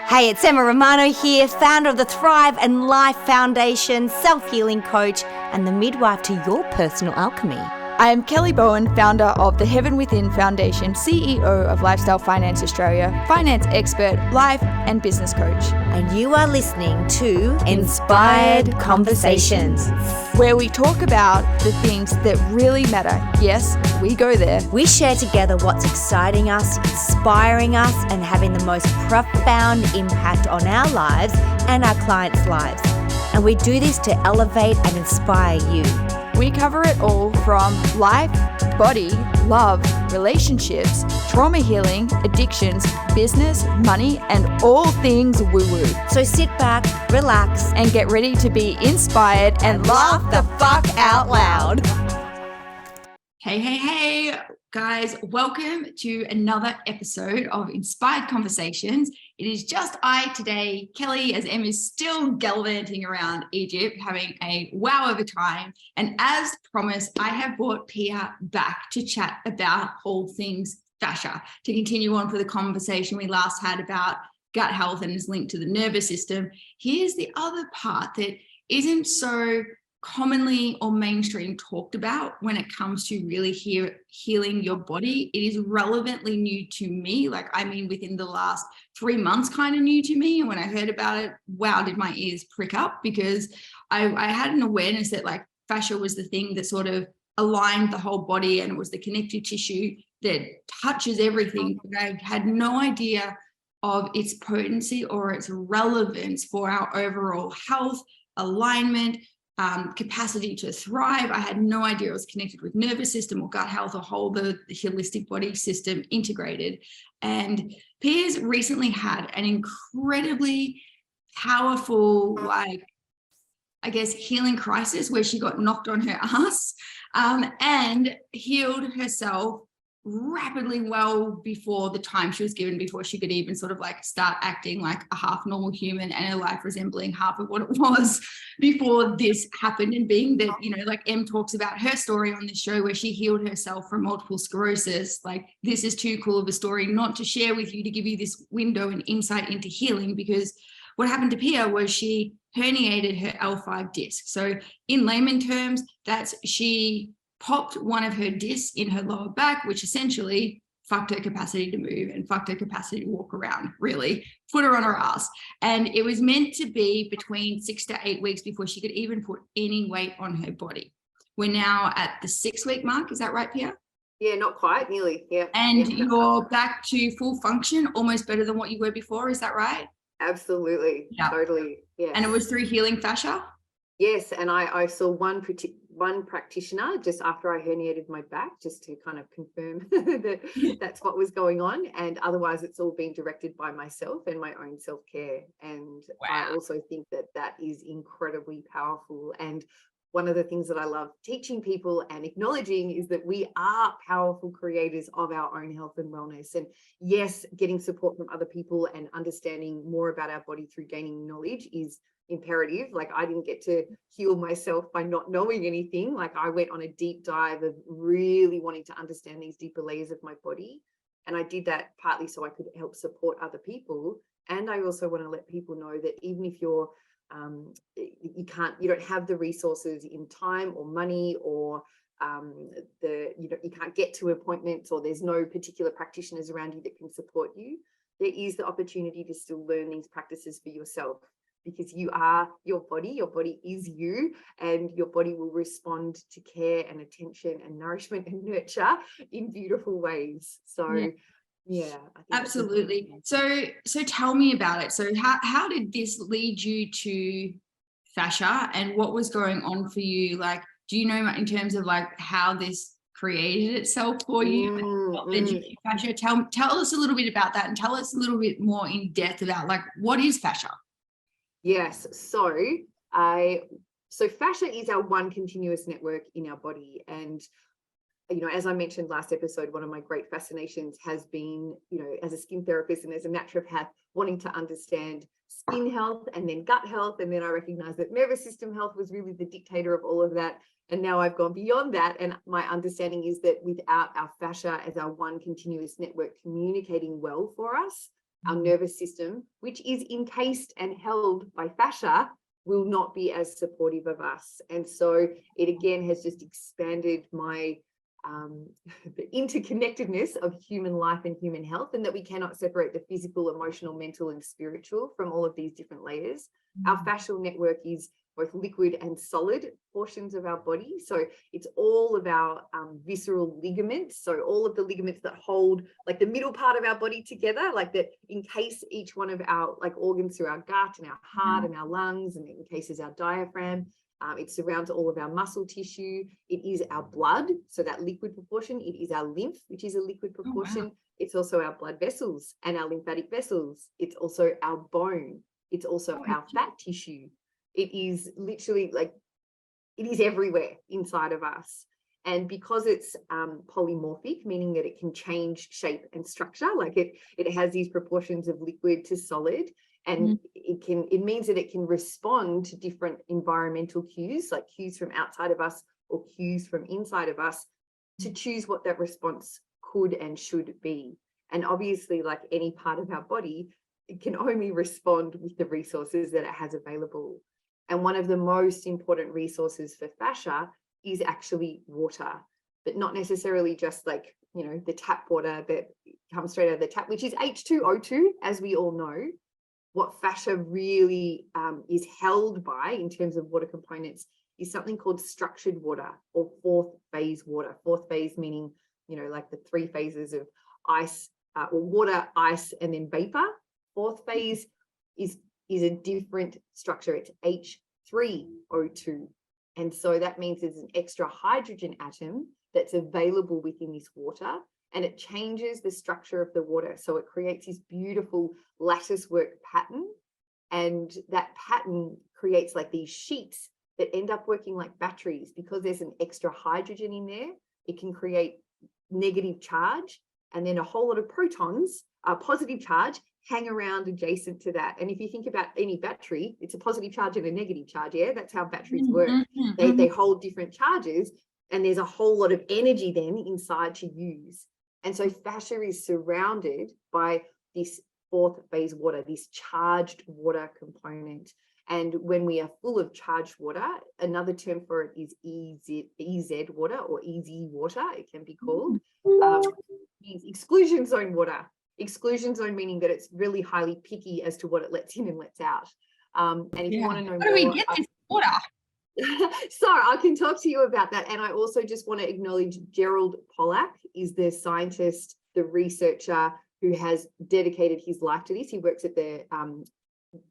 Hey, it's Emma Romano here, founder of the Thrive and Life Foundation, self-healing coach, and the midwife to your personal alchemy. I am Kelly Bowen, founder of the Heaven Within Foundation, CEO of Lifestyle Finance Australia, finance expert, life and business coach. And you are listening to Inspired Conversations, where we talk about the things that really matter. Yes, we go there. We share together what's exciting us, inspiring us, and having the most profound impact on our lives and our clients' lives. And we do this to elevate and inspire you. We cover it all from life, body, love, relationships, trauma healing, addictions, business, money, and all things woo-woo. So sit back, relax, and get ready to be inspired and laugh the fuck out loud. Hey, guys, welcome to another episode of Inspired Conversations. It is just I today, Kelly, as Em is still gallivanting around Egypt, having a wow of a time. And as promised, I have brought Pia back to chat about all things fascia, to continue on for the conversation we last had about gut health and is linked to the nervous system. Here's the other part that isn't so commonly or mainstream talked about when it comes to really healing your body. It is relevantly new to me. Within the last 3 months, kind of new to me. And when I heard about it, wow, did my ears prick up, because I had an awareness that fascia was the thing that sort of aligned the whole body, and it was the connective tissue that touches everything. But I had no idea of its potency or its relevance for our overall health, alignment, capacity to thrive. I had no idea it was connected with nervous system or gut health, or the holistic body system integrated. And Pia's recently had an incredibly powerful, healing crisis where she got knocked on her ass and healed herself rapidly, well before the time she was given, before she could even sort of start acting like a half normal human and her life resembling half of what it was before this happened. And being that, Em talks about her story on this show where she healed herself from multiple sclerosis, this is too cool of a story not to share with you, to give you this window and insight into healing. Because what happened to Pia was she herniated her L5 disc. So in layman terms, she popped one of her discs in her lower back, which essentially fucked her capacity to move and fucked her capacity to walk around, really put her on her ass. And it was meant to be between 6 to 8 weeks before she could even put any weight on her body. We're now at the 6-week mark. Is that right, Pia? Yeah, not quite, nearly. Yeah. And you're back to full function, almost better than what you were before. Is that right? Absolutely. Yeah. Totally. Yeah. And it was through healing fascia? Yes, and I saw one practitioner just after I herniated my back, just to kind of confirm that that's what was going on. And otherwise, it's all been directed by myself and my own self-care. And wow. I also think that is incredibly powerful. And one of the things that I love teaching people and acknowledging is that we are powerful creators of our own health and wellness. And yes, getting support from other people and understanding more about our body through gaining knowledge is imperative. I didn't get to heal myself by not knowing anything. I went on a deep dive of really wanting to understand these deeper layers of my body. And I did that partly so I could help support other people. And I also want to let people know that even if you're you don't have the resources in time or money, or you can't get to appointments, or there's no particular practitioners around you that can support you, there is the opportunity to still learn these practices for yourself, because you are your body is you, and your body will respond to care and attention and nourishment and nurture in beautiful ways. So yeah, I think absolutely. So tell me about it. So how did this lead you to fascia, and what was going on for you? Do you know in terms of how this created itself for you? Fascia? Tell us a little bit about that, and tell us a little bit more in depth about what is fascia? Yes, so fascia is our one continuous network in our body. And as I mentioned last episode, one of my great fascinations has been, as a skin therapist and as a naturopath, wanting to understand skin health and then gut health. And then I recognized that nervous system health was really the dictator of all of that. And now I've gone beyond that. And my understanding is that without our fascia as our one continuous network communicating well for us, our nervous system, which is encased and held by fascia, will not be as supportive of us. And so it again has just expanded my the interconnectedness of human life and human health, and that we cannot separate the physical, emotional, mental, and spiritual from all of these different layers. Our fascial network is both liquid and solid portions of our body. So it's all of our visceral ligaments. So all of the ligaments that hold like the middle part of our body together, like that encase each one of our like organs through our gut and our heart and our lungs, and it encases our diaphragm. It surrounds all of our muscle tissue. It is our blood, so that liquid proportion. It is our lymph, which is a liquid proportion. Oh, wow. It's also our blood vessels and our lymphatic vessels. It's also our bone. It's also our fat tissue. It is literally like, it is everywhere inside of us. And because it's polymorphic, meaning that it can change shape and structure, like it has these proportions of liquid to solid, and it means that it can respond to different environmental cues, like cues from outside of us or cues from inside of us, to choose what that response could and should be. And obviously, like any part of our body, it can only respond with the resources that it has available. And one of the most important resources for fascia is actually water, but not necessarily just like, you know, the tap water that comes straight out of the tap, which is H2O2, as we all know. What fascia really is held by in terms of water components is something called structured water, or fourth phase water. Fourth phase meaning, you know, like the three phases of ice or water, ice, and then vapor. Fourth phase is a different structure. It's H3O2. And so that means there's an extra hydrogen atom that's available within this water, and it changes the structure of the water. So it creates this beautiful lattice work pattern, and that pattern creates like these sheets that end up working like batteries. Because there's an extra hydrogen in there, it can create negative charge, and then a whole lot of protons, positive charge, hang around adjacent to that. And if you think about any battery, it's a positive charge and a negative charge. Yeah, that's how batteries work. They hold different charges, and there's a whole lot of energy then inside to use. And so fascia is surrounded by this fourth phase water, this charged water component. And when we are full of charged water, another term for it is EZ water, or EZ water, it can be called. Means exclusion zone water. Exclusion zone meaning that it's really highly picky as to what it lets in and lets out. And if you want to know more, where do we get this water? So I can talk to you about that. And I also just want to acknowledge Gerald Pollack is the scientist, the researcher who has dedicated his life to this. He works at the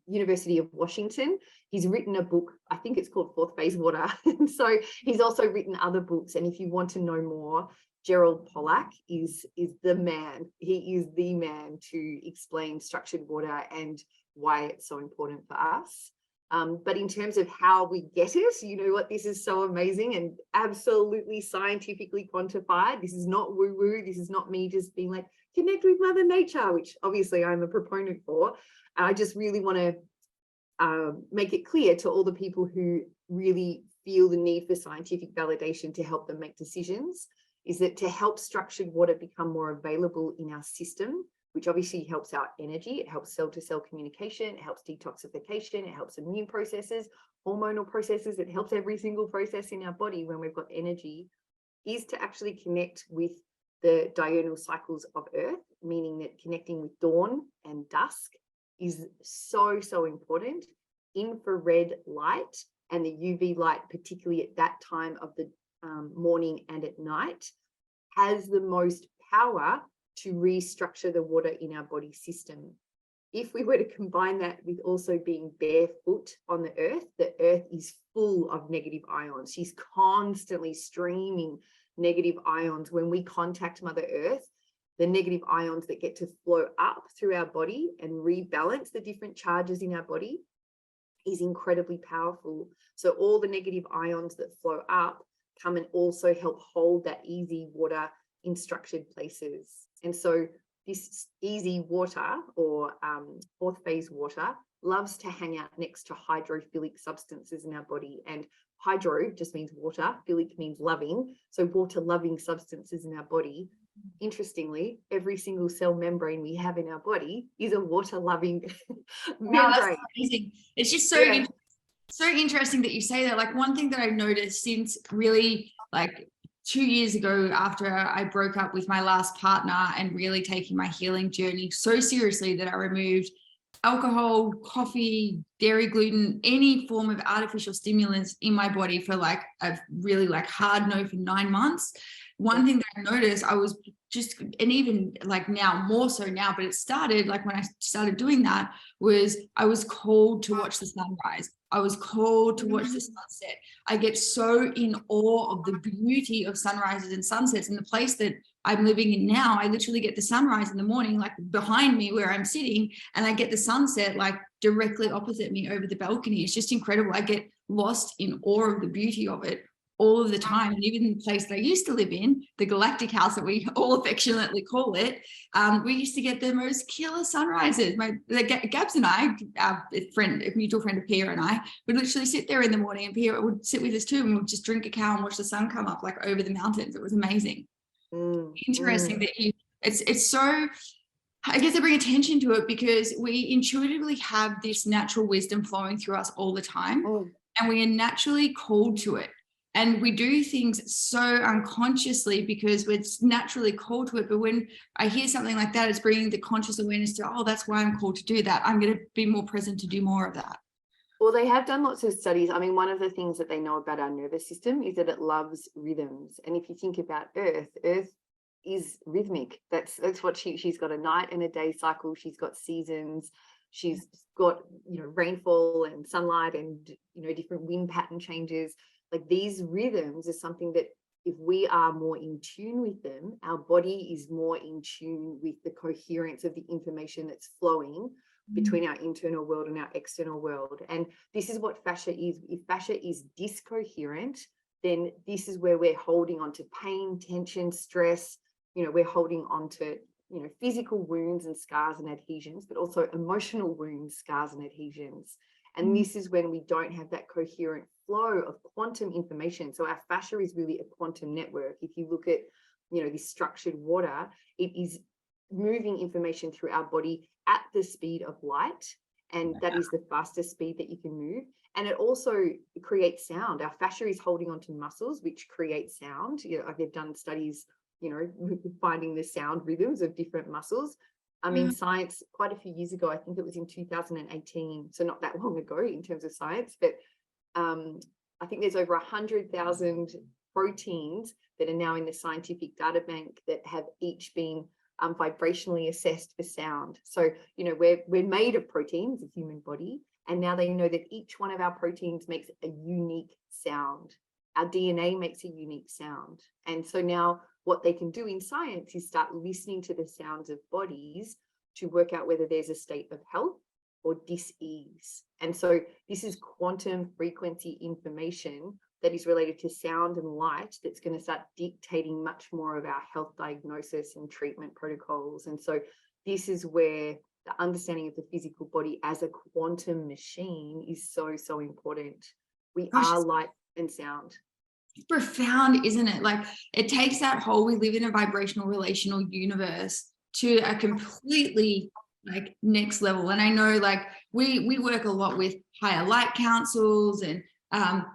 University of Washington. He's written a book, I think it's called Fourth Phase Water. And so he's also written other books. And if you want to know more, Gerald Pollack is the man. He is the man to explain structured water and why it's so important for us. But in terms of how we get it, you know what, this is so amazing and absolutely scientifically quantified. This is not woo-woo. This is not me just being like, connect with Mother Nature, which obviously I'm a proponent for. I just really want to make it clear to all the people who really feel the need for scientific validation to help them make decisions, is that to help structured water become more available in our system, which obviously helps our energy, it helps cell-to-cell communication, it helps detoxification, it helps immune processes, hormonal processes, it helps every single process in our body when we've got energy, is to actually connect with the diurnal cycles of Earth, meaning that connecting with dawn and dusk is so, so important. Infrared light and the UV light, particularly at that time of the morning and at night, has the most power to restructure the water in our body system. If we were to combine that with also being barefoot on the earth is full of negative ions. She's constantly streaming negative ions. When we contact Mother Earth, the negative ions that get to flow up through our body and rebalance the different charges in our body is incredibly powerful. So all the negative ions that flow up come and also help hold that easy water in structured places. And so this easy water, or fourth phase water, loves to hang out next to hydrophilic substances in our body. And hydro just means water, philic means loving. So water loving substances in our body interestingly, every single cell membrane we have in our body is a water-loving Wow, that's membrane. amazing. It's just Yeah. so interesting that you say that. Like, one thing that I've noticed since really like 2 years ago, after I broke up with my last partner and really taking my healing journey so seriously, that I removed alcohol, coffee, dairy, gluten, any form of artificial stimulants in my body for like a really like hard no for 9 months. One thing that I noticed, I was just, and even like now, more so now, but it started like when I started doing that, was I was called to watch the sunrise. I was called to watch the sunset. I get so in awe of the beauty of sunrises and sunsets. In the place that I'm living in now, I literally get the sunrise in the morning, like behind me where I'm sitting, and I get the sunset like directly opposite me over the balcony. It's just incredible. I get lost in awe of the beauty of it all of the time. And even in the place that I used to live in, the Galactic House that we all affectionately call it, we used to get the most killer sunrises. Gabs and I, our friend, a mutual friend of Pia and I, would literally sit there in the morning, and Pia would sit with us too, and we'd just drink a cow and watch the sun come up like over the mountains. It was amazing. Interesting that it's so, I guess I bring attention to it because we intuitively have this natural wisdom flowing through us all the time, and we are naturally called to it. And we do things so unconsciously because we're naturally called to it. But when I hear something like that, it's bringing the conscious awareness to, oh, that's why I'm called to do that. I'm going to be more present to do more of that. Well, they have done lots of studies. I mean, one of the things that they know about our nervous system is that it loves rhythms. And if you think about Earth is rhythmic. That's what she's got, a night and a day cycle. She's got seasons. She's got, rainfall and sunlight and, different wind pattern changes. Like, these rhythms are something that if we are more in tune with them, our body is more in tune with the coherence of the information that's flowing between our internal world and our external world. And this is what fascia is. If fascia is discoherent, then this is where we're holding on to pain, tension, stress. We're holding on to, physical wounds and scars and adhesions, but also emotional wounds, scars and adhesions. And this is when we don't have that coherent flow of quantum information. So our fascia is really a quantum network. If you look at, this structured water, it is moving information through our body at the speed of light. And that is the fastest speed that you can move. And it also creates sound. Our fascia is holding on to muscles, which create sound. They've done studies, finding the sound rhythms of different muscles. I mean, science, quite a few years ago, I think it was in 2018, so not that long ago in terms of science, but I think there's over 100,000 proteins that are now in the scientific data bank that have each been vibrationally assessed for sound. So, we're made of proteins, the human body, and now they know that each one of our proteins makes a unique sound. Our DNA makes a unique sound. And so now what they can do in science is start listening to the sounds of bodies to work out whether there's a state of health or dis-ease. And so this is quantum frequency information that is related to sound and light that's going to start dictating much more of our health diagnosis and treatment protocols. And so this is where the understanding of the physical body as a quantum machine is so, so important. We are light and sound. It's profound, isn't it? Like, it takes that whole, we live in a vibrational relational universe to a completely like next level. And I know like we work a lot with higher light councils and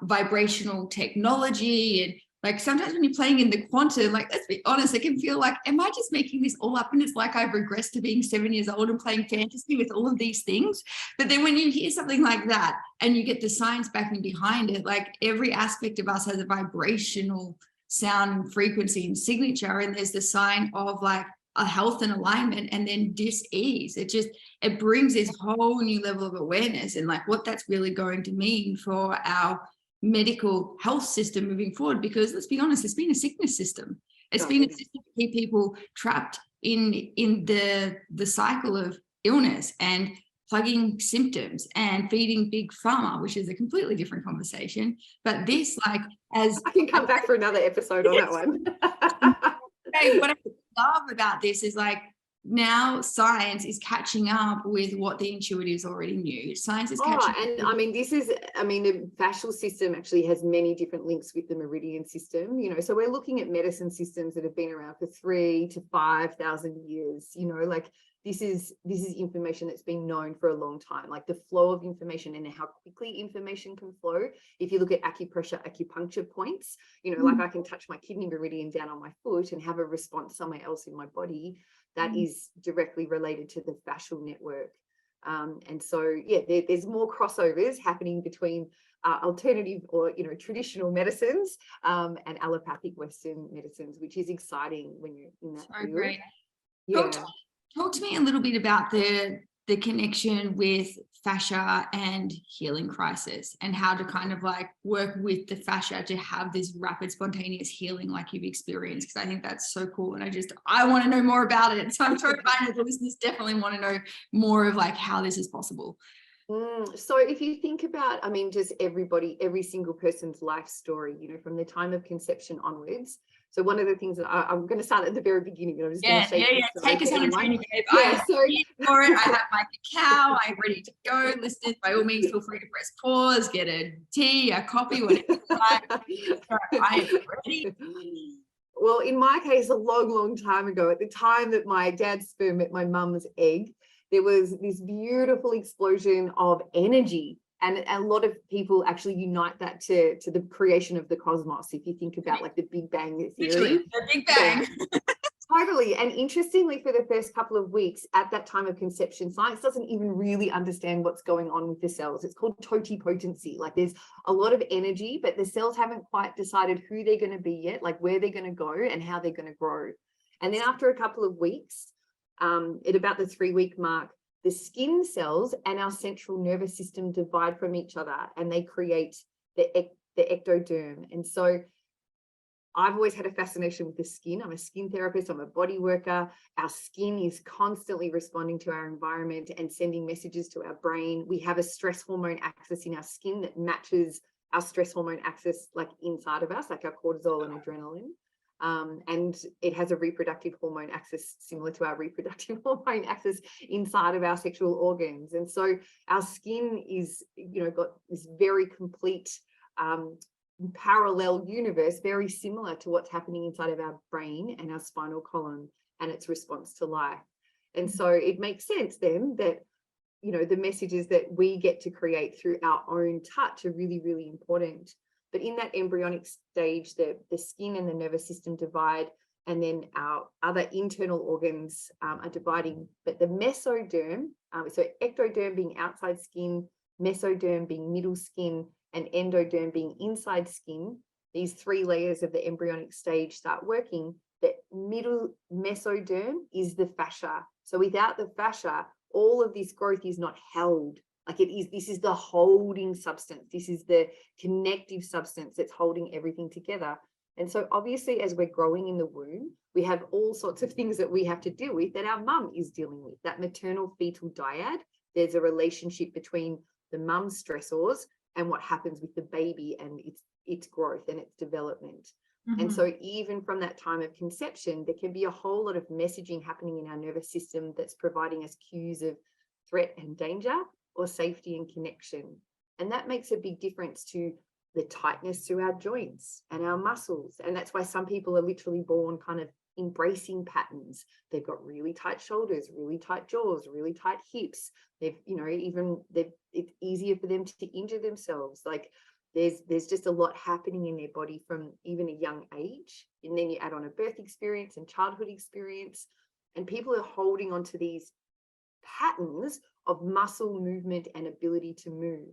vibrational technology, and like sometimes when you're playing in the quantum, like, let's be honest, it can feel like, am I just making this all up? And it's like I've regressed to being 7 years old and playing fantasy with all of these things. But then when you hear something like that and you get the science backing behind it, like every aspect of us has a vibrational sound and frequency and signature. And there's the sign of like a health and alignment, and then dis-ease. It brings this whole new level of awareness and like what that's really going to mean for our medical health system moving forward. Because let's be honest, it's been a sickness system. It's been a system to keep people trapped in the cycle of illness and plugging symptoms and feeding big pharma, which is a completely different conversation. But this, like, as I can come back for another episode on that one. What I love about this is like, now science is catching up with what the intuitives already knew. Science is catching up. And I mean, the fascial system actually has many different links with the meridian system, so we're looking at medicine systems that have been around for 3,000 to 5,000 years, like this is information that's been known for a long time, like the flow of information and how quickly information can flow. If you look at acupuncture points, like I can touch my kidney meridian down on my foot and have a response somewhere else in my body. That is directly related to the fascial network. And so, there's more crossovers happening between alternative or, traditional medicines and allopathic Western medicines, which is exciting when you're in that field. Great. Yeah. Talk to me a little bit about the connection with fascia and healing crisis, and how to kind of like work with the fascia to have this rapid spontaneous healing like you've experienced, because I think that's so cool, and I want to know more about it. So I'm sure the listeners definitely want to know more of like how this is possible. So if you think about, just every single person's life story, from the time of conception onwards. So one of the things that I'm going to start at the very beginning, and I'm just going to take us on a journey. I have my cacao, I'm ready to go. Listeners, by all means, feel free to press pause, get a tea, a coffee, whatever you like. I am ready. Well, in my case, a long, long time ago, at the time that my dad's sperm met my mum's egg, there was this beautiful explosion of energy. And a lot of people actually unite that to the creation of the cosmos. If you think about like the Big Bang theory. Literally, the Big Bang. Yeah. Totally. And interestingly, for the first couple of weeks at that time of conception, science doesn't even really understand what's going on with the cells. It's called totipotency. Like there's a lot of energy, but the cells haven't quite decided who they're going to be yet, like where they're going to go and how they're going to grow. And then after a couple of weeks, at about the 3-week mark, the skin cells and our central nervous system divide from each other and they create the ectoderm. And so I've always had a fascination with the skin. I'm a skin therapist, I'm a body worker. Our skin is constantly responding to our environment and sending messages to our brain. We have a stress hormone axis in our skin that matches our stress hormone axis like inside of us, like our cortisol and adrenaline. And it has a reproductive hormone axis similar to our reproductive hormone axis inside of our sexual organs. And so our skin is, got this very complete parallel universe, very similar to what's happening inside of our brain and our spinal column and its response to life. And so it makes sense then that, the messages that we get to create through our own touch are really, really important. But in that embryonic stage, the skin and the nervous system divide, and then our other internal organs are dividing. But the mesoderm, so ectoderm being outside skin, mesoderm being middle skin, and endoderm being inside skin, these 3 layers of the embryonic stage start working. The middle mesoderm is the fascia. So without the fascia, all of this growth is not held. Like this is the holding substance. This is the connective substance that's holding everything together. And so obviously, as we're growing in the womb, we have all sorts of things that we have to deal with that our mum is dealing with. That maternal fetal dyad, there's a relationship between the mum's stressors and what happens with the baby and its growth and its development. Mm-hmm. And so even from that time of conception, there can be a whole lot of messaging happening in our nervous system that's providing us cues of threat and danger, or safety and connection. And that makes a big difference to the tightness through our joints and our muscles. And that's why some people are literally born kind of embracing patterns. They've got really tight shoulders, really tight jaws, really tight hips. It's easier for them to injure themselves. Like there's just a lot happening in their body from even a young age. And then you add on a birth experience and childhood experience, and people are holding on to these patterns of muscle movement and ability to move.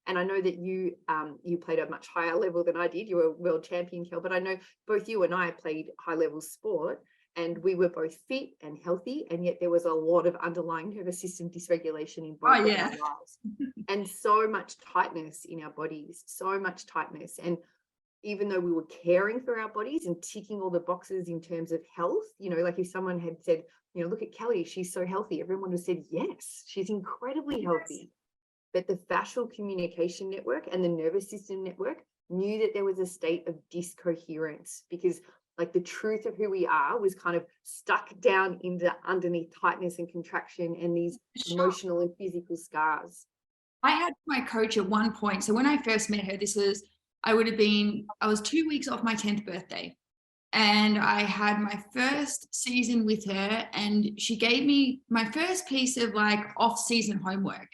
And I know that you played a much higher level than I did. You were a world champion, Kel, but I know both you and I played high level sport, and we were both fit and healthy, and yet there was a lot of underlying nervous system dysregulation in both of our lives. And so much tightness in our bodies, so much tightness. And even though we were caring for our bodies and ticking all the boxes in terms of health, like if someone had said, look at Kelly, she's so healthy, everyone would have said, yes, she's incredibly healthy. But the fascial communication network and the nervous system network knew that there was a state of discoherence, because like the truth of who we are was kind of stuck down into underneath tightness and contraction and these emotional and physical scars. I had my coach at one point. So when I first met her, I was 2 weeks off my 10th birthday. And I had my first season with her, and she gave me my first piece of like off-season homework.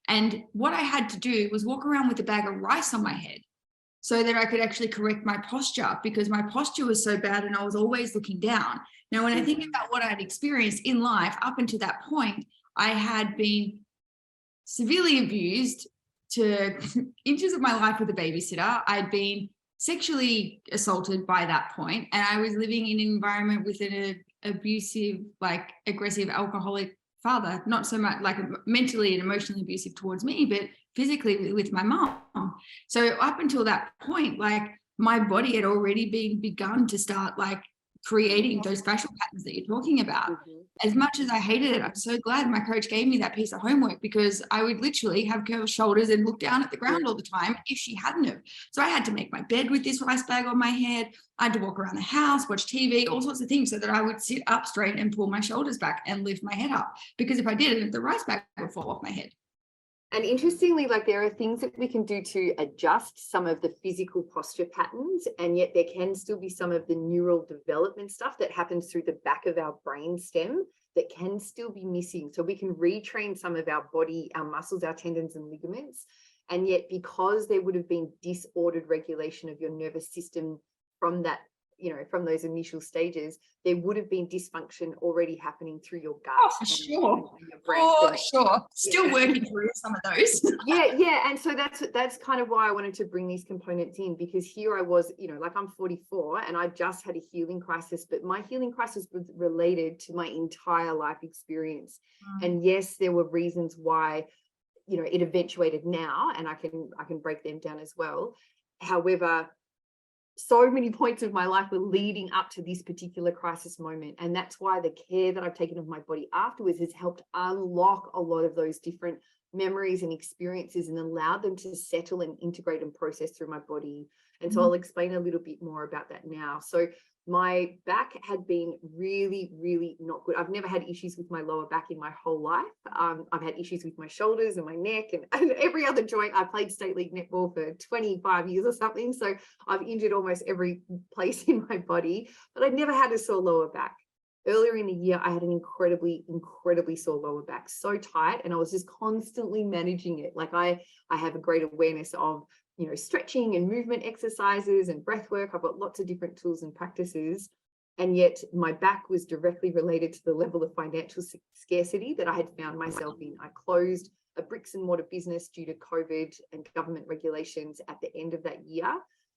And what I had to do was walk around with a bag of rice on my head so that I could actually correct my posture, because my posture was so bad and I was always looking down. Now, when I think about what I'd experienced in life up until that point, I had been severely abused to inches of my life with a babysitter. I'd been sexually assaulted by that point, and I was living in an environment with an abusive, like aggressive alcoholic father, not so much like mentally and emotionally abusive towards me, but physically with my mom. So up until that point, like my body had already begun to start like creating those fascial patterns that you're talking about. As much as I hated it, I'm so glad my coach gave me that piece of homework, because I would literally have curved shoulders and look down at the ground all the time if she hadn't have. So I had to make my bed with this rice bag on my head. I had to walk around the house, watch TV, all sorts of things, so that I would sit up straight and pull my shoulders back and lift my head up. Because if I didn't, the rice bag would fall off my head. And interestingly, like there are things that we can do to adjust some of the physical posture patterns, and yet there can still be some of the neural development stuff that happens through the back of our brain stem that can still be missing. So we can retrain some of our body, our muscles, our tendons and ligaments. And yet because there would have been disordered regulation of your nervous system from that, from those initial stages, there would have been dysfunction already happening through your gut. Oh, for sure. For sure. Still working through some of those. Yeah. And so that's kind of why I wanted to bring these components in, because here I was, like I'm 44 and I just had a healing crisis, but my healing crisis was related to my entire life experience. And yes, there were reasons why, it eventuated now, and I can break them down as well. However, so many points of my life were leading up to this particular crisis moment. And that's why the care that I've taken of my body afterwards has helped unlock a lot of those different memories and experiences and allowed them to settle and integrate and process through my body. And so I'll explain a little bit more about that now. So my back had been really, really not good. I've never had issues with my lower back in my whole life. I've had issues with my shoulders and my neck and every other joint. I played state league netball for 25 years or something. So I've injured almost every place in my body, but I never had a sore lower back. Earlier in the year, I had an incredibly, incredibly sore lower back, so tight, and I was just constantly managing it. Like I have a great awareness of stretching and movement exercises and breath work. I've got lots of different tools and practices. And yet my back was directly related to the level of financial scarcity that I had found myself in. I closed a bricks and mortar business due to COVID and government regulations at the end of that year.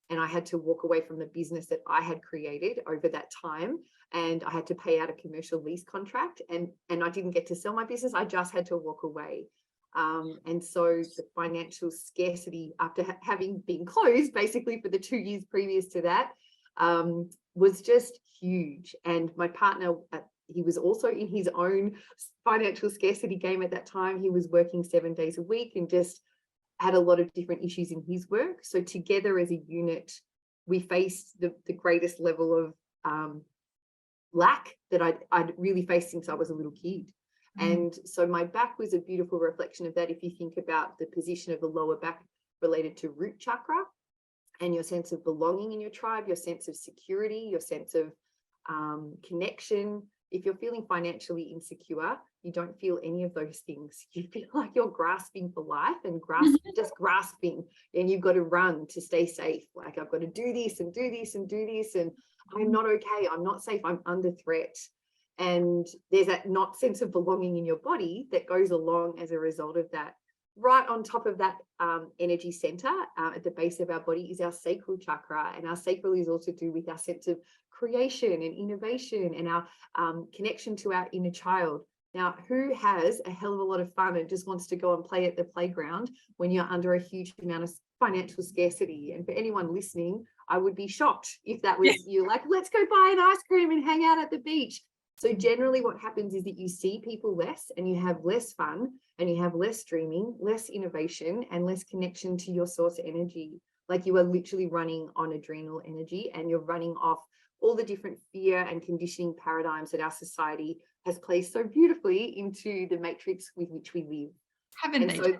And I had to walk away from the business that I had created over that time. And I had to pay out a commercial lease contract, and I didn't get to sell my business. I just had to walk away. And so the financial scarcity after having been closed basically for the 2 years previous to that was just huge. And my partner, he was also in his own financial scarcity game at that time. He was working 7 days a week and just had a lot of different issues in his work. So together as a unit, we faced the greatest level of lack that I'd really faced since I was a little kid. And so my back was a beautiful reflection of that. If you think about the position of the lower back related to root chakra and your sense of belonging in your tribe, your sense of security, your sense of connection. If you're feeling financially insecure, you don't feel any of those things. You feel like you're grasping for life and just grasping, and you've got to run to stay safe. Like I've got to do this and do this and do this, and I'm not okay. I'm not safe. I'm under threat. And there's that not sense of belonging in your body that goes along as a result of that. Right on top of that energy center at the base of our body is our sacral chakra. And our sacral is also to do with our sense of creation and innovation and our connection to our inner child. Now, who has a hell of a lot of fun and just wants to go and play at the playground when you're under a huge amount of financial scarcity? And for anyone listening, I would be shocked if that was you, like, let's go buy an ice cream and hang out at the beach. So generally what happens is that you see people less and you have less fun and you have less dreaming, less innovation and less connection to your source energy. Like you are literally running on adrenal energy and you're running off all the different fear and conditioning paradigms that our society has placed so beautifully into the matrix with which we live. Haven't they? So,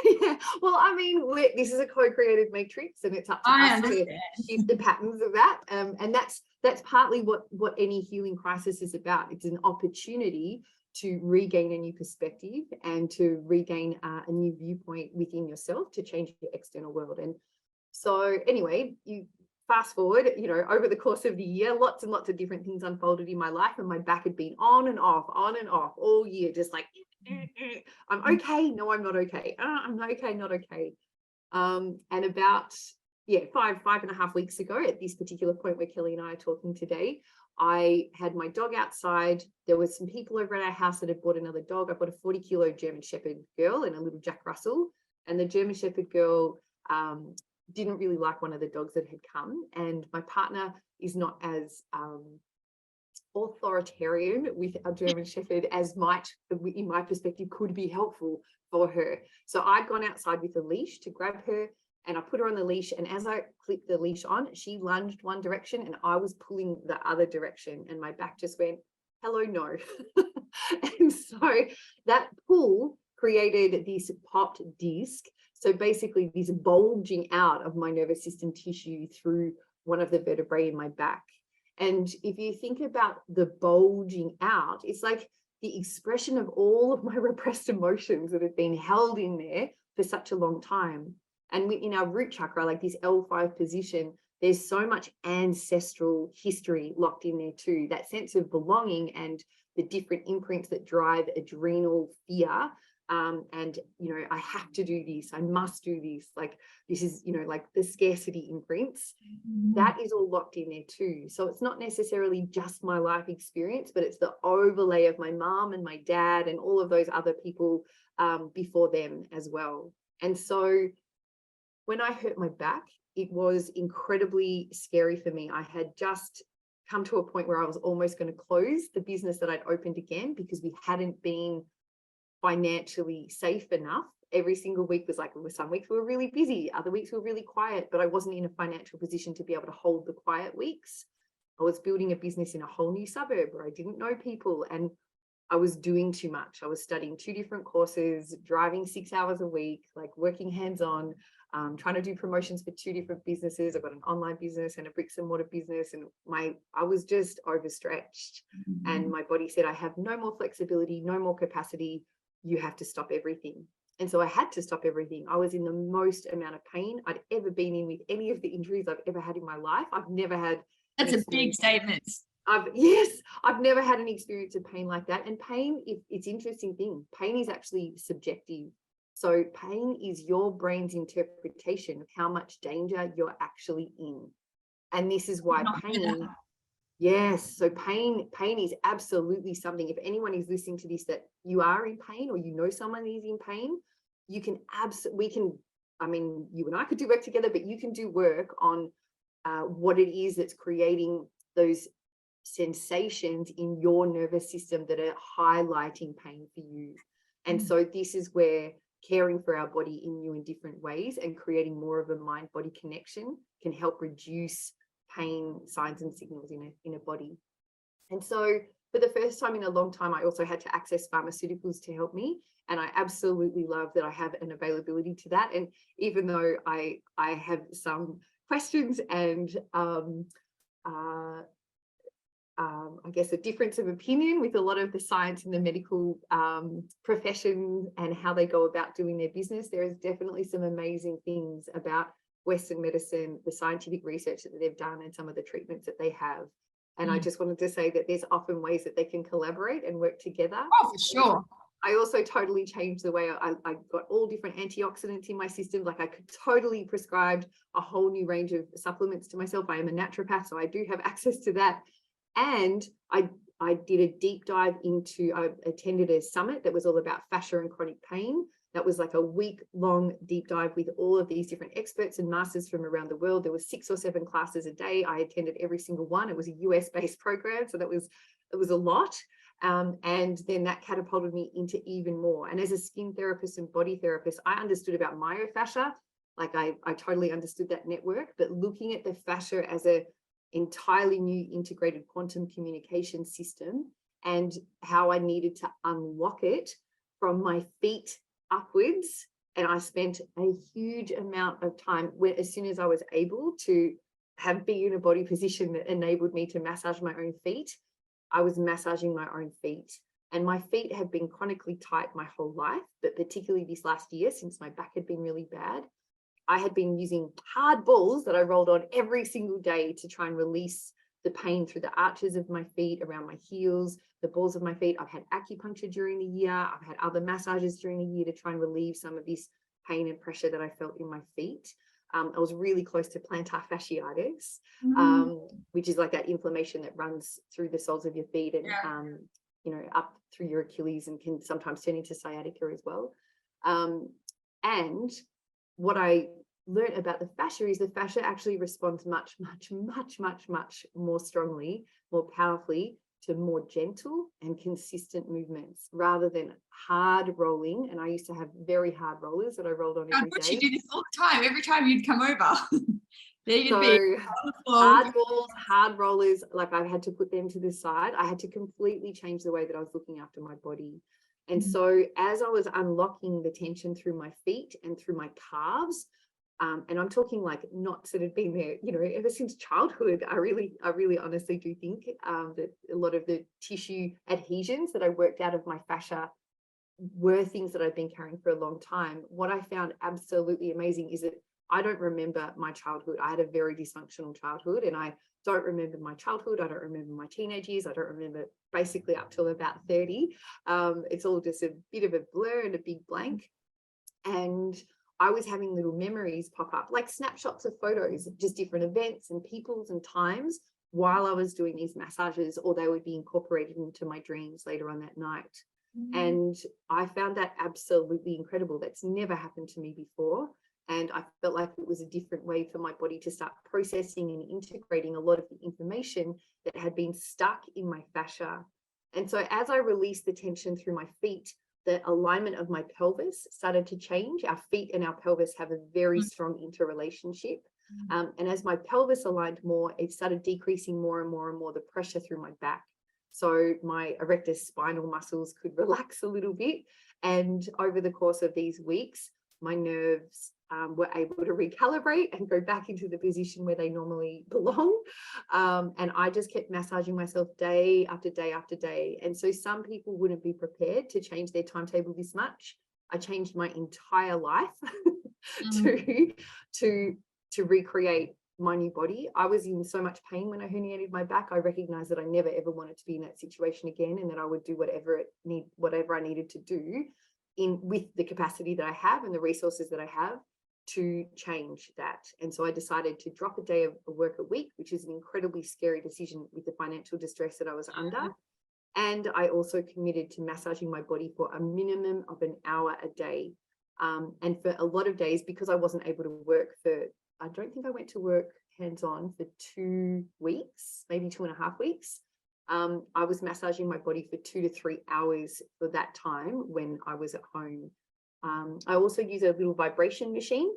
yeah, well, I mean, this is a co-created matrix, and it's up to us to shift the patterns of that. And that's partly what any healing crisis is about. It's an opportunity to regain a new perspective and to regain a new viewpoint within yourself to change the external world. And so, anyway, you fast forward, over the course of the year, lots and lots of different things unfolded in my life, and my back had been on and off all year, just like, I'm okay, no, I'm not okay. I'm okay, not okay. And about 5.5 weeks ago, at this particular point where Kelly and I are talking today, I had my dog outside. There was some people over at our house that had bought another dog. I bought a 40-kilo German Shepherd girl and a little Jack Russell. And the German Shepherd girl didn't really like one of the dogs that had come. And my partner is not as authoritarian with our German Shepherd as might, in my perspective, could be helpful for her. So I'd gone outside with a leash to grab her, and I put her on the leash. And as I clicked the leash on, she lunged one direction and I was pulling the other direction. And my back just went, hello, no. And so that pull created this popped disc. So basically this bulging out of my nervous system tissue through one of the vertebrae in my back. And if you think about the bulging out, it's like the expression of all of my repressed emotions that have been held in there for such a long time. And in our root chakra, like this L5 position, there's so much ancestral history locked in there too. That sense of belonging and the different imprints that drive adrenal fear. And, I have to do this. I must do this. Like, this is, like the scarcity imprints. That is all locked in there too. So it's not necessarily just my life experience, but it's the overlay of my mom and my dad and all of those other people before them as well. And so when I hurt my back, it was incredibly scary for me. I had just come to a point where I was almost going to close the business that I'd opened again because we hadn't been financially safe enough. Every single week was like, some weeks we were really busy, other weeks we were really quiet, but I wasn't in a financial position to be able to hold the quiet weeks. I was building a business in a whole new suburb where I didn't know people, and I was doing too much. I was studying 2 different courses, driving 6 hours a week, like working hands-on, trying to do promotions for 2 different businesses. I've got an online business and a bricks and mortar business, and I was just overstretched. And my body said, I have no more flexibility, no more capacity. You have to stop everything. And so I had to stop everything. I was in the most amount of pain I'd ever been in with any of the injuries I've ever had in my life. I've never had. That's a big statement. I've never had an experience of pain like that. And pain, it's an interesting thing. Pain is actually subjective. So pain is your brain's interpretation of how much danger you're actually in. And this is why pain. Yes. So pain is absolutely something. If anyone is listening to this, that you are in pain or you know someone is in pain, you can you and I could do work together, but you can do work on what it is that's creating those sensations in your nervous system that are highlighting pain for you. And so this is where caring for our body in new and different ways and creating more of a mind-body connection can help reduce pain signs and signals in a body. And so for the first time in a long time, I also had to access pharmaceuticals to help me. And I absolutely love that I have an availability to that. And even though I have some questions and I guess a difference of opinion with a lot of the science and the medical profession and how they go about doing their business, there is definitely some amazing things about Western medicine, the scientific research that they've done and some of the treatments that they have. And I just wanted to say that there's often ways that they can collaborate and work together. Oh, for sure. I also totally changed the way I got all different antioxidants in my system. Like I could totally prescribe a whole new range of supplements to myself. I am a naturopath, so I do have access to that. And I did a deep dive I attended a summit that was all about fascia and chronic pain. That was like a week-long deep dive with all of these different experts and masters from around the world. There were 6 or 7 classes a day. I attended every single one. It was a US-based program, so it was a lot. And then that catapulted me into even more. And as a skin therapist and body therapist, I understood about myofascia. Like I totally understood that network, but looking at the fascia as a entirely new integrated quantum communication system, and how I needed to unlock it from my feet upwards. And I spent a huge amount of time as soon as I was able to be in a body position that enabled me to massage my own feet, I was massaging my own feet. And my feet have been chronically tight my whole life, but particularly this last year, since my back had been really bad, I had been using hard balls that I rolled on every single day to try and release the pain through the arches of my feet, around my heels, the balls of my feet. I've had acupuncture during the year. I've had other massages during the year to try and relieve some of this pain and pressure that I felt in my feet. I was really close to plantar fasciitis, which is like that inflammation that runs through the soles of your feet and, up through your Achilles, and can sometimes turn into sciatica as well. And what I learned about the fascia is the fascia actually responds much more strongly, more powerfully to more gentle and consistent movements rather than hard rolling. And I used to have very hard rollers that I rolled on every day. You do this all the time. Every time you'd come over, there you'd be on the floor. Hard balls, hard rollers, like I had to put them to the side. I had to completely change the way that I was looking after my body. And so as I was unlocking the tension through my feet and through my calves, and I'm talking like knots that had been there, ever since childhood. I really honestly do think that a lot of the tissue adhesions that I worked out of my fascia were things that I've been carrying for a long time. What I found absolutely amazing is that I don't remember my childhood. I had a very dysfunctional childhood, and I don't remember my childhood. I don't remember my teenage years. I don't remember basically up till about 30. It's all just a bit of a blur and a big blank. And I was having little memories pop up, like snapshots of photos of just different events and peoples and times while I was doing these massages, or they would be incorporated into my dreams later on that night. And I found that absolutely incredible. That's never happened to me before. And I felt like it was a different way for my body to start processing and integrating a lot of the information that had been stuck in my fascia. And so as I released the tension through my feet, the alignment of my pelvis started to change. Our feet and our pelvis have a very strong interrelationship. And as my pelvis aligned more, it started decreasing more and more the pressure through my back. So my erectus spinal muscles could relax a little bit. And over the course of these weeks, my nerves were able to recalibrate and go back into the position where they normally belong. And I just kept massaging myself day after day after day. And so some people wouldn't be prepared to change their timetable this much. I changed my entire life to recreate my new body. I was in so much pain when I herniated my back. I recognized that I never ever wanted to be in that situation again, and that I would do whatever I needed to do with the capacity that I have and the resources that I have to change that. And so I decided to drop a day of work a week, which is an incredibly scary decision with the financial distress that I was under. And I also committed to massaging my body for a minimum of an hour a day. And for a lot of days, because I wasn't able to work I don't think I went to work hands-on for 2 weeks, maybe 2.5 weeks. I was massaging my body for 2 to 3 hours for that time when I was at home. I also use a little vibration machine.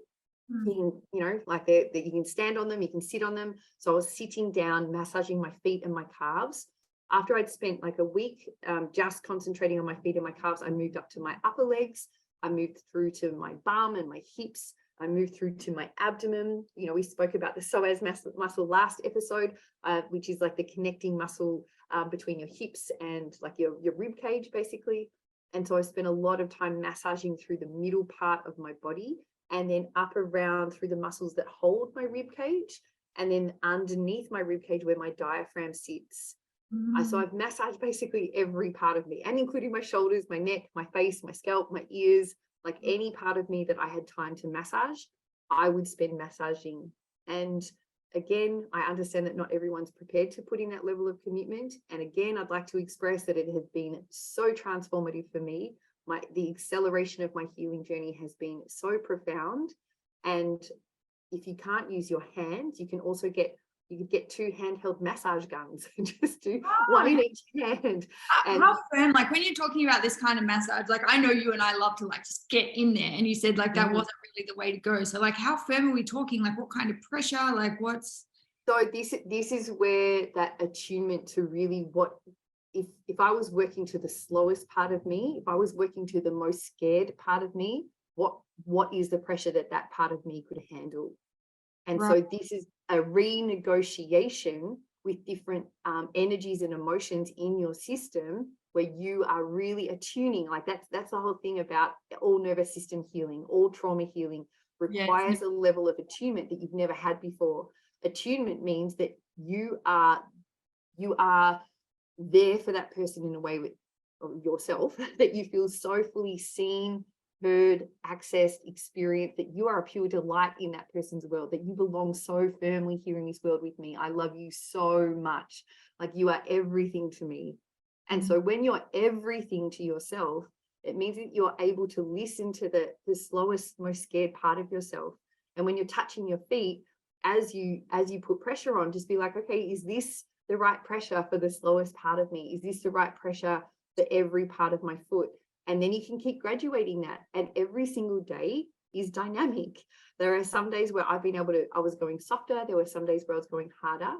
You can, like you can stand on them, you can sit on them. So I was sitting down, massaging my feet and my calves. After I'd spent like a week just concentrating on my feet and my calves, I moved up to my upper legs. I moved through to my bum and my hips. I moved through to my abdomen. We spoke about the psoas muscle last episode, which is like the connecting muscle between your hips and like your rib cage, basically. And so I spent a lot of time massaging through the middle part of my body, and then up around through the muscles that hold my rib cage, and then underneath my rib cage where my diaphragm sits. So I've massaged basically every part of me, and including my shoulders, my neck, my face, my scalp, my ears, like any part of me that I had time to massage, I would spend massaging. And again, I understand that not everyone's prepared to put in that level of commitment. And again, I'd like to express that it has been so transformative for me. The acceleration of my healing journey has been so profound. And if you can't use your hands, you could get 2 handheld massage guns and just do one in each hand. And how firm, like when you're talking about this kind of massage, like I know you and I love to like just get in there, and you said like that wasn't really the way to go. So like how firm are we talking? Like what kind of pressure? Like what's... So this is where that attunement to really what, if I was working to the slowest part of me, if I was working to the most scared part of me, what is the pressure that part of me could handle? And Right. so this is a renegotiation with different energies and emotions in your system, where you are really attuning. Like that's the whole thing about all nervous system healing, all trauma healing requires a level of attunement that you've never had before. Attunement means that you are there for that person in a way with yourself that you feel so fully seen, heard, accessed, experienced, that you are a pure delight in that person's world, that you belong so firmly here in this world with me. I love you so much. Like, you are everything to me. And so when you're everything to yourself, it means that you're able to listen to the slowest, most scared part of yourself. And when you're touching your feet, as you put pressure on, just be like, okay, is this the right pressure for the slowest part of me? Is this the right pressure for every part of my foot? And then you can keep graduating that. And every single day is dynamic. There are some days where I was going softer. There were some days where I was going harder.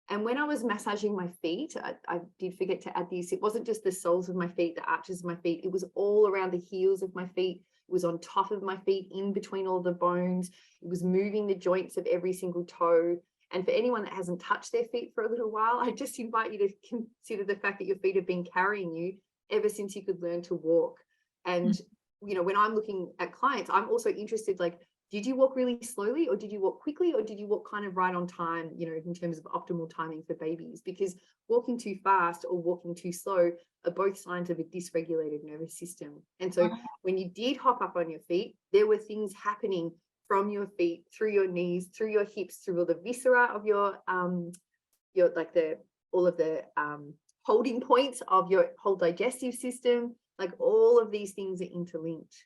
And when I was massaging my feet, I did forget to add this. It wasn't just the soles of my feet, the arches of my feet. It was all around the heels of my feet. It was on top of my feet, in between all the bones. It was moving the joints of every single toe. And for anyone that hasn't touched their feet for a little while, I just invite you to consider the fact that your feet have been carrying you ever since you could learn to walk. And, you know, when I'm looking at clients, I'm also interested, like, did you walk really slowly, or did you walk quickly, or did you walk kind of right on time, you know, in terms of optimal timing for babies? Because walking too fast or walking too slow are both signs of a dysregulated nervous system. And so when you did hop up on your feet, there were things happening from your feet, through your knees, through your hips, through all the viscera of your like all of the holding points of your whole digestive system. Like, all of these things are interlinked.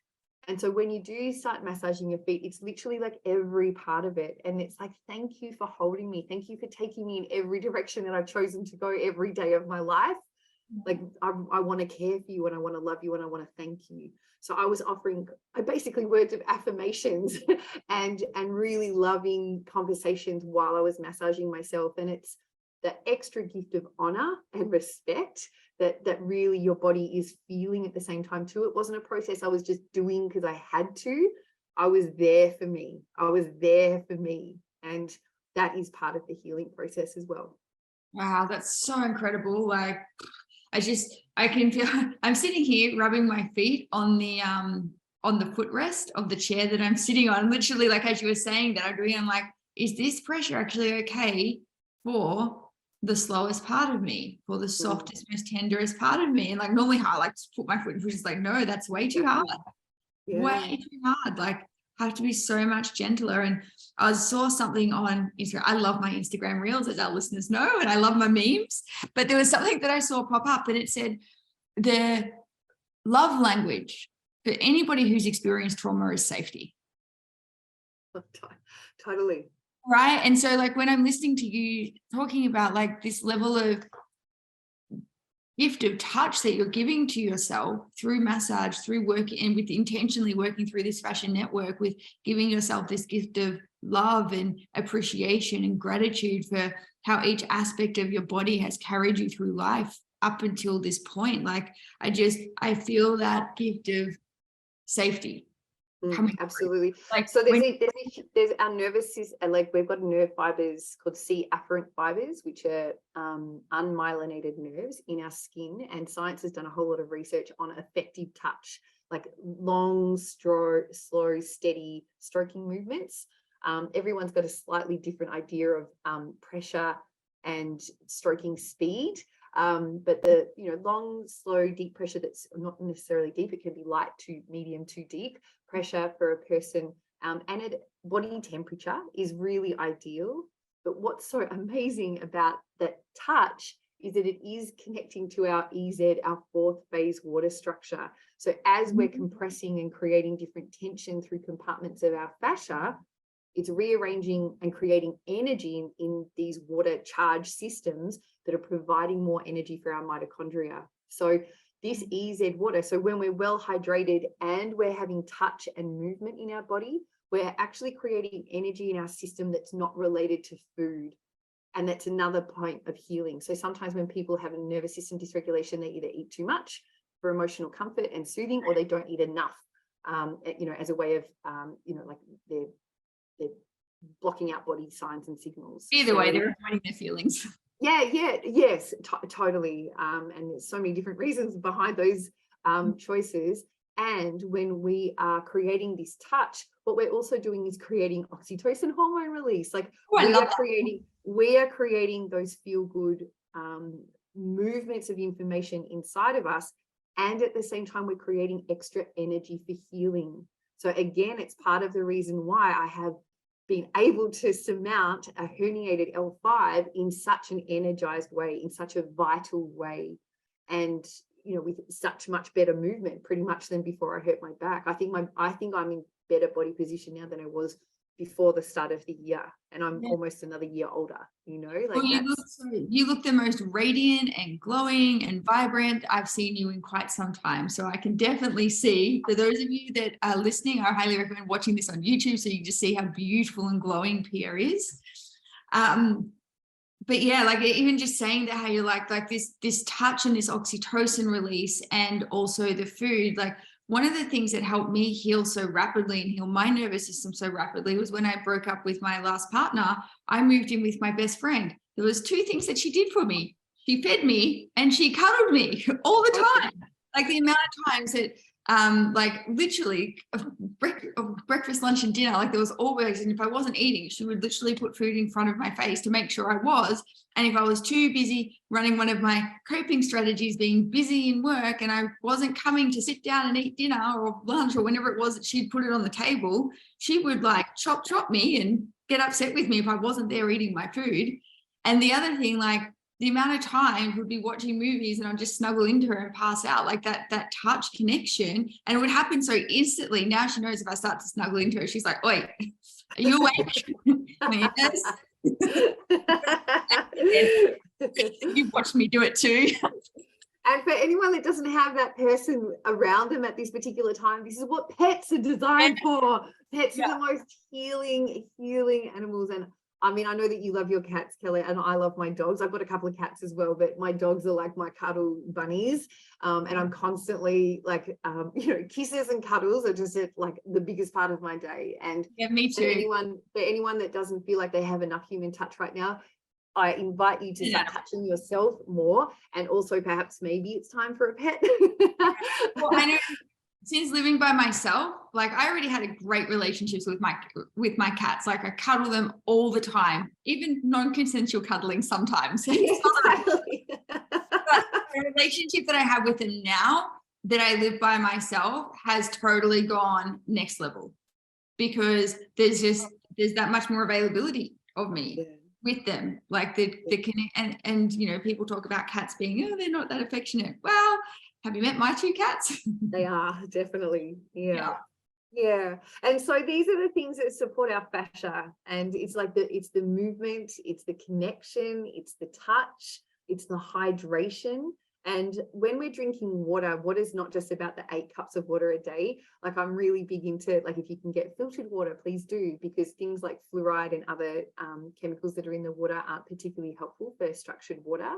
And so when you do start massaging your feet, it's literally like every part of it. And it's like, thank you for holding me. Thank you for taking me in every direction that I've chosen to go every day of my life. Like, I want to care for you, and I want to love you, and I want to thank you. So I was offering basically words of affirmations and really loving conversations while I was massaging myself. And it's the extra gift of honor and respect that really your body is feeling at the same time too. It wasn't a process I was just doing because I had to. I was there for me. And that is part of the healing process as well. Wow, that's so incredible. Like, I can feel, I'm sitting here rubbing my feet on the footrest of the chair that I'm sitting on. Literally, like, as you were saying that, I'm like, is this pressure actually okay for the slowest part of me, for the softest, most tenderest part of me? And like, normally I like to put my foot in, which is like, no, that's way too hard. Way too hard. Like, I have to be so much gentler. And I saw something on Instagram. I love my Instagram reels, as our listeners know, and I love my memes. But there was something that I saw pop up, and it said the love language for anybody who's experienced trauma is safety. Totally. Right. And so, like, when I'm listening to you talking about like this level of gift of touch that you're giving to yourself through massage, through work, and with intentionally working through this Fascia network, with giving yourself this gift of love and appreciation and gratitude for how each aspect of your body has carried you through life up until this point. Like, I feel that gift of safety. Absolutely. Like, so there's our nervous system, like, we've got nerve fibers called C afferent fibers, which are unmyelinated nerves in our skin. And science has done a whole lot of research on effective touch, like long, slow, steady stroking movements. Everyone's got a slightly different idea of pressure and stroking speed. But the long, slow, deep pressure that's not necessarily deep, it can be light to medium to deep pressure for a person, and at body temperature is really ideal. But what's so amazing about that touch is that it is connecting to our EZ, our fourth phase water structure. So as we're compressing and creating different tension through compartments of our fascia, it's rearranging and creating energy in these water charge systems that are providing more energy for our mitochondria. So this EZ water, so when we're well hydrated and we're having touch and movement in our body, we're actually creating energy in our system that's not related to food. And that's another point of healing. So sometimes when people have a nervous system dysregulation, they either eat too much for emotional comfort and soothing, or they don't eat enough, as a way of, like they're blocking out body signs and signals. Either way, they're avoiding their feelings. Yes, totally. And there's so many different reasons behind those choices. And when we are creating this touch, what we're also doing is creating oxytocin hormone release. Like we are creating those feel good movements of information inside of us. And at the same time, we're creating extra energy for healing. So again, it's part of the reason why I have been able to surmount a herniated L5 in such an energized way, in such a vital way. And with such much better movement, pretty much than before I hurt my back. I think I'm in better body position now than I was before the start of the year, and I'm almost another year older. Well, you look the most radiant and glowing and vibrant I've seen you in quite some time. So I can definitely see, for those of you that are listening, I highly recommend watching this on YouTube so you just see how beautiful and glowing Pia is. But yeah, like even just saying that, how you're like this touch and this oxytocin release, and also the food, like one of the things that helped me heal so rapidly and heal my nervous system so rapidly was when I broke up with my last partner. I moved in with my best friend. There was two things that she did for me. She fed me and she cuddled me all the time. Like the amount of times that literally breakfast, lunch and dinner, like there was always, and if I wasn't eating, she would literally put food in front of my face to make sure I was. And if I was too busy running one of my coping strategies, being busy in work, and I wasn't coming to sit down and eat dinner or lunch or whenever it was that she'd put it on the table, she would like chop me and get upset with me if I wasn't there eating my food. And the other thing, like the amount of time we'd be watching movies and I'd just snuggle into her and pass out, like that touch connection. And it would happen so instantly. Now she knows if I start to snuggle into her, she's like, "Oi, are you awake?" Yes. You've watched me do it too. And for anyone that doesn't have that person around them at this particular time, this is what pets are designed for. Pets are the most healing animals. And I mean, I know that you love your cats, Kelly, and I love my dogs. I've got a couple of cats as well, but my dogs are like my cuddle bunnies. And I'm constantly like, kisses and cuddles are just like the biggest part of my day. And me too. For anyone that doesn't feel like they have enough human touch right now, I invite you to start touching yourself more. And also perhaps maybe it's time for a pet. Well, I know since living by myself, like I already had a great relationships with my cats. Like I cuddle them all the time, even non-consensual cuddling sometimes. Exactly. But the relationship that I have with them now that I live by myself has totally gone next level, because there's that much more availability of me with them. Like the connect, and people talk about cats being, they're not that affectionate. Well, have you met my two cats? They are, definitely. Yeah. And so these are the things that support our fascia. And it's like it's the movement, it's the connection, it's the touch, it's the hydration. And when we're drinking water is not just about the 8 cups of water a day. Like I'm really big into, like, if you can get filtered water, please do, because things like fluoride and other chemicals that are in the water aren't particularly helpful for structured water.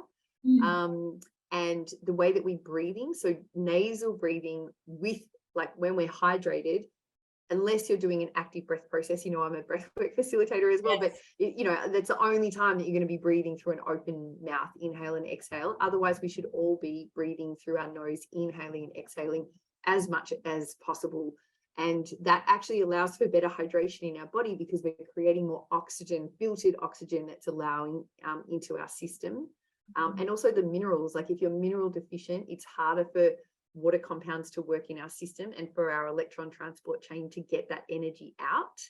And the way that we're breathing, so nasal breathing with, like, when we're hydrated, unless you're doing an active breath process, I'm a breathwork facilitator as well, but that's the only time that you're going to be breathing through an open mouth, inhale and exhale. Otherwise, we should all be breathing through our nose, inhaling and exhaling as much as possible. And that actually allows for better hydration in our body, because we're creating more oxygen, filtered oxygen, that's allowing into our system. And also the minerals, like if you're mineral deficient, it's harder for water compounds to work in our system and for our electron transport chain to get that energy out.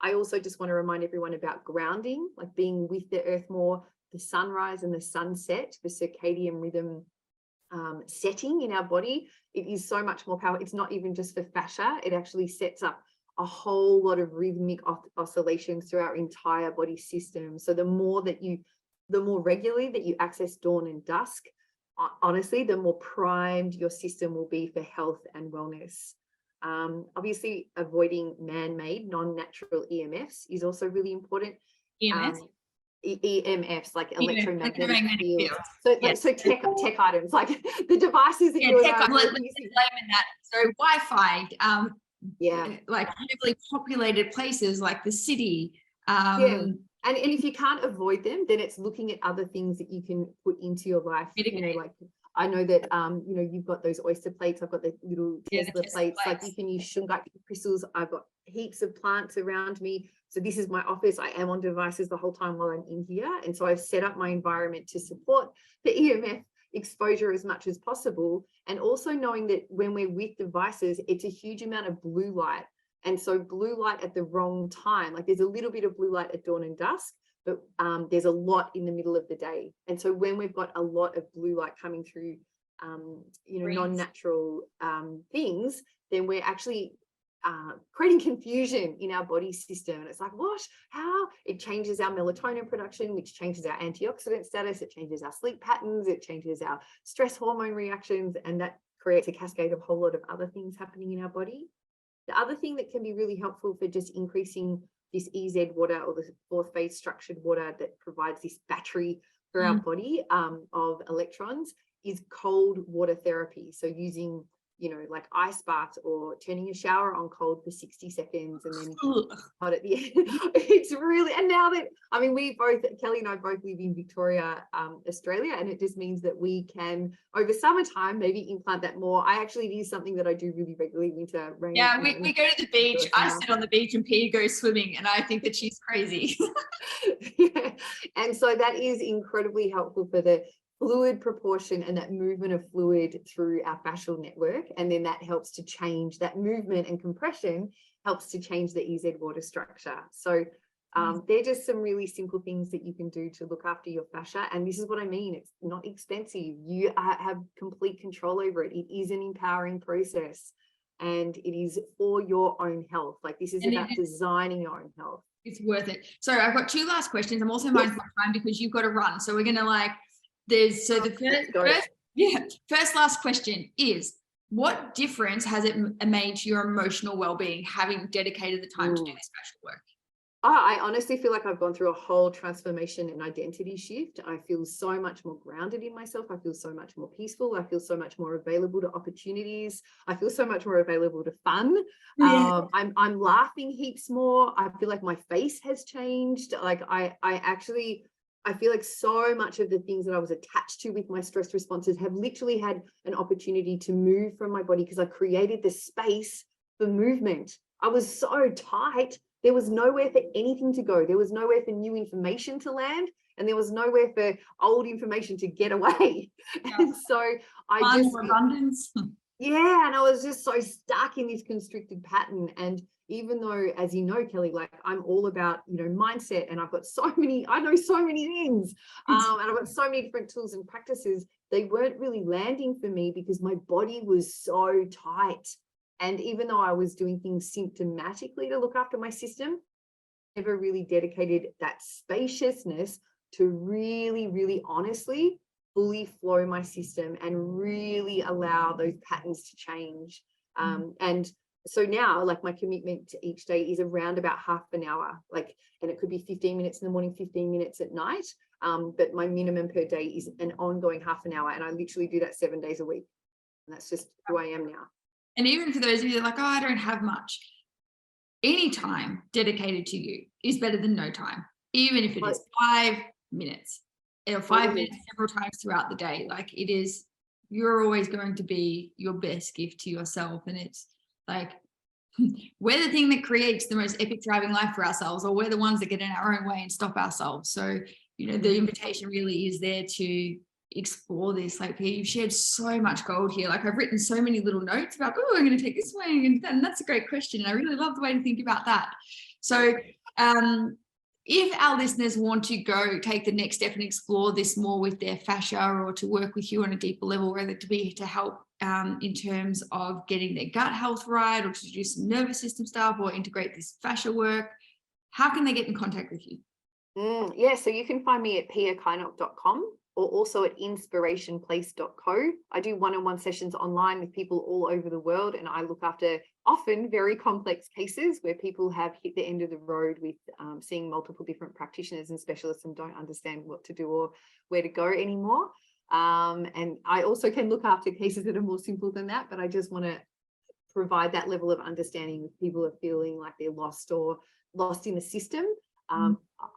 I also just want to remind everyone about grounding, like being with the earth more, the sunrise and the sunset, the circadian rhythm setting in our body. It is so much more powerful. It's not even just for fascia. It actually sets up a whole lot of rhythmic oscillations through our entire body system. So the more regularly that you access dawn and dusk, honestly, the more primed your system will be for health and wellness. Obviously, avoiding man-made, non-natural EMFs is also really important. EMFs? EMFs, like electromagnetic fields. fields. So, Yes. so tech items, like the devices that you and I are using. That. So Wi-Fi, Yeah. like heavily populated places like the city. Yeah. And if you can't avoid them, then it's looking at other things that you can put into your life. You know, like I know that you know, you've got those oyster plates. I've got the little Tesla plates. Like you can use shungite crystals. I've got heaps of plants around me. So this is my office. I am on devices the whole time while I'm in here. And so I've set up my environment to support the EMF exposure as much as possible. And also knowing that when we're with devices, it's a huge amount of blue light. And so blue light at the wrong time, like there's a little bit of blue light at dawn and dusk, but there's a lot in the middle of the day. And so when we've got a lot of blue light coming through, you know, non-natural things, then we're actually creating confusion in our body system. And it's like, what? How? It changes our melatonin production, which changes our antioxidant status. It changes our sleep patterns. It changes our stress hormone reactions. And that creates a cascade of a whole lot of other things happening in our body. The other thing that can be really helpful for just increasing this EZ water, or the fourth-phase structured water that provides this battery for our body of electrons, is cold water therapy. So using, you know, like ice baths, or turning a shower on cold for 60 seconds and then hot at the end. It's really, and now that, I mean, we both, Kelly and I both live in Victoria, Australia, and it just means that we can, over summertime, maybe implant that more. I actually, it is something that I do really regularly, winter, rain. Yeah, we go to the beach. I sit on the beach and Pia goes swimming, and I think that she's crazy. Yeah. And so that is incredibly helpful for the fluid proportion and that movement of fluid through our fascial network. And then that helps to change that movement, and compression helps to change the EZ water structure. So they're just some really simple things that you can do to look after your fascia. And this is what I mean. It's not expensive. You have complete control over it. It is an empowering process, and it is for your own health. Like this is about designing your own health. It's worth it. So I've got two last questions. I'm also mindful of time because you've got to run. So we're going to first last question is, what difference has it made to your emotional well-being having dedicated the time to do this fascial work? I honestly feel like I've gone through a whole transformation and identity shift. I feel so much more grounded in myself. I feel so much more peaceful. I feel so much more available to opportunities. I feel so much more available to fun. Yeah. I'm laughing heaps more. I feel like my face has changed. Like I feel like so much of the things that I was attached to with my stress responses have literally had an opportunity to move from my body, because I created the space for movement. I was so tight. There was nowhere for anything to go. There was nowhere for new information to land, and there was nowhere for old information to get away. Yeah. And so abundance. Yeah, and I was just so stuck in this constricted pattern. And even though, as you know, Kelly, like I'm all about, you know, mindset, and I've got I know so many things, and I've got so many different tools and practices, they weren't really landing for me because my body was so tight. And even though I was doing things symptomatically to look after my system, I never really dedicated that spaciousness to really, really honestly fully flow my system and really allow those patterns to change. And so now, like, my commitment to each day is around about half an hour, like, and it could be 15 minutes in the morning, 15 minutes at night. But my minimum per day is an ongoing half an hour. And I literally do that 7 days a week. And that's just who I am now. And even for those of you that are like, oh, I don't have much, any time dedicated to you is better than no time, even if it is 5 minutes or 5 minutes several times throughout the day. Like, it is, you're always going to be your best gift to yourself. And it's like, we're the thing that creates the most epic thriving life for ourselves, or we're the ones that get in our own way and stop ourselves. So, you know, the invitation really is there to explore this. Like, you've shared so much gold here. Like, I've written so many little notes about, oh, I'm going to take this way and that, and that's a great question. And I really love the way to think about that. So if our listeners want to go take the next step and explore this more with their fascia, or to work with you on a deeper level, whether to be to help in terms of getting their gut health right, or to do some nervous system stuff, or integrate this fascia work, how can they get in contact with you? Yeah, so you can find me at piakynoch.com, or also at inspirationplace.co. I do one-on-one sessions online with people all over the world, and I look after often very complex cases where people have hit the end of the road with seeing multiple different practitioners and specialists and don't understand what to do or where to go anymore. And I also can look after cases that are more simple than that, but I just want to provide that level of understanding if people are feeling like they're lost or lost in the system.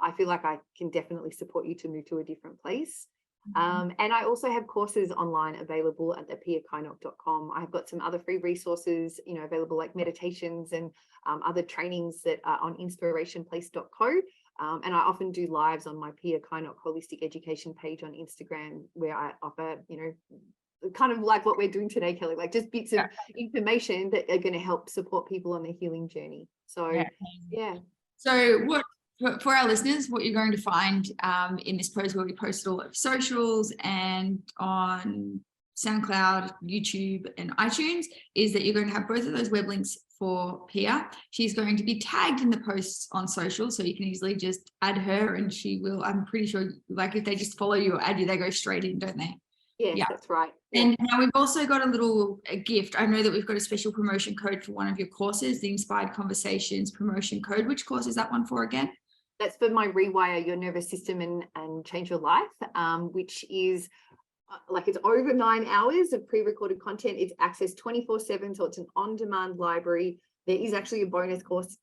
I feel like I can definitely support you to move to a different place. And I also have courses online available at the piakynoch.com. I've got some other free resources, available, like meditations and other trainings that are on inspirationplace.co. And I often do lives on my Pia Kynoch holistic education page on Instagram, where I offer, kind of like what we're doing today, Kelly, like just bits of information that are going to help support people on their healing journey. So, yeah. So for our listeners, what you're going to find in this post, where we post it all over socials and on SoundCloud, YouTube, and iTunes, is that you're going to have both of those web links for Pia. She's going to be tagged in the posts on social, so you can easily just add her, and she will, I'm pretty sure, like if they just follow you or add you, they go straight in, don't they? Yes, that's right. And now we've also got a gift. I know that we've got a special promotion code for one of your courses, the Inspired Conversations promotion code. Which course is that one for again? That's for my Rewire Your Nervous System and Change Your Life, which is it's over 9 hours of pre-recorded content. It's accessed 24/7, so it's an on-demand library. There is actually a bonus course,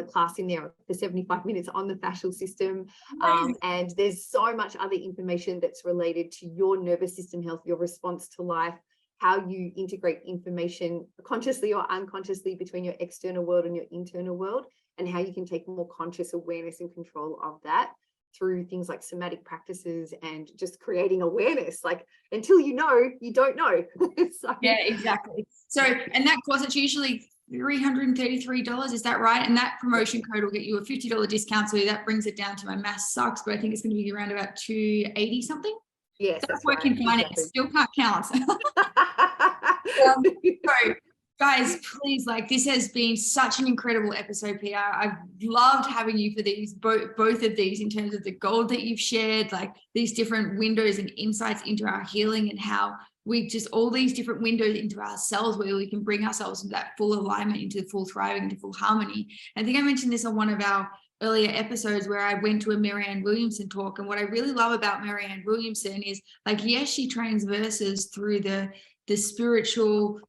class in there for 75 minutes on the fascial system. And there's so much other information that's related to your nervous system health, your response to life, how you integrate information consciously or unconsciously between your external world and your internal world, and how you can take more conscious awareness and control of that through things like somatic practices and just creating awareness. Like, until you know, you don't know. So, yeah, exactly. So, and that course, it's usually $333, is that right? And that promotion code will get you a $50 discount. So that brings it down to, my math sucks, but I think it's going to be around about $280 something. Yes, that's working right. finance. Exactly. Still can't count. So guys, please, this has been such an incredible episode, Pia. I've loved having you for these, both of these, in terms of the gold that you've shared, these different windows and insights into our healing, and how we just, all these different windows into ourselves, where we can bring ourselves into that full alignment, into full thriving, into full harmony. And I think I mentioned this on one of our earlier episodes, where I went to a Marianne Williamson talk. And what I really love about Marianne Williamson is, yes, she transverses through the spiritual,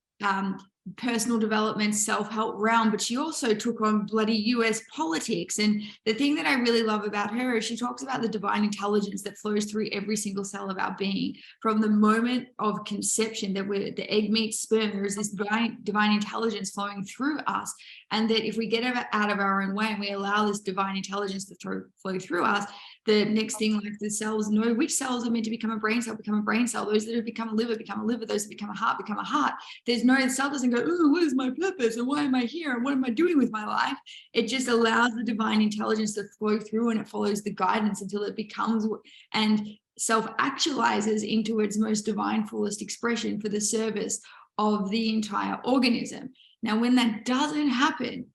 personal development, self-help realm, but she also took on bloody US politics. And the thing that I really love about her is she talks about the divine intelligence that flows through every single cell of our being. From the moment of conception, that the egg meets sperm, there is this divine intelligence flowing through us. And that if we get out of our own way and we allow this divine intelligence to flow through us, the next thing, the cells know which cells are meant to become a brain cell, become a brain cell. Those that have become a liver, become a liver. Those that become a heart, become a heart. The cell doesn't go, oh, what is my purpose? And why am I here? And what am I doing with my life? It just allows the divine intelligence to flow through, and it follows the guidance until it becomes and self-actualizes into its most divine, fullest expression for the service of the entire organism. Now, when that doesn't happen,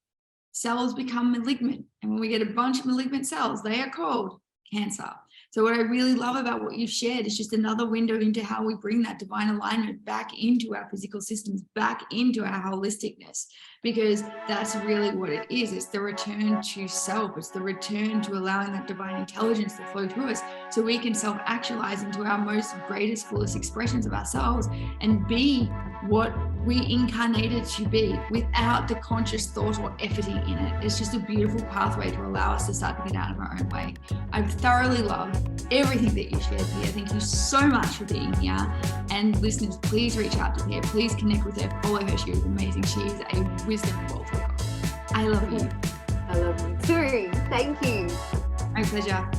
cells become malignant. And when we get a bunch of malignant cells, they are called cancer. So what I really love about what you've shared is just another window into how we bring that divine alignment back into our physical systems, back into our holisticness, because that's really what it is. It's the return to self. It's the return to allowing that divine intelligence to flow through us, so we can self-actualize into our most greatest, fullest expressions of ourselves and be what we incarnated to be, without the conscious thought or efforting in it. It's just a beautiful pathway to allow us to start to get out of our own way. I've thoroughly loved everything that you shared here. Thank you so much for being here. And listeners, please reach out to Pia. Please connect with her. Follow her. She is amazing. She is a wisdom wealth of God. I love you. I love you too. Thank you. My pleasure.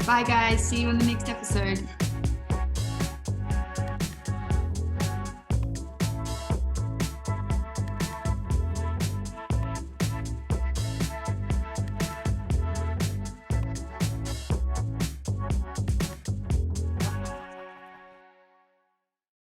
Bye, guys. See you in the next episode.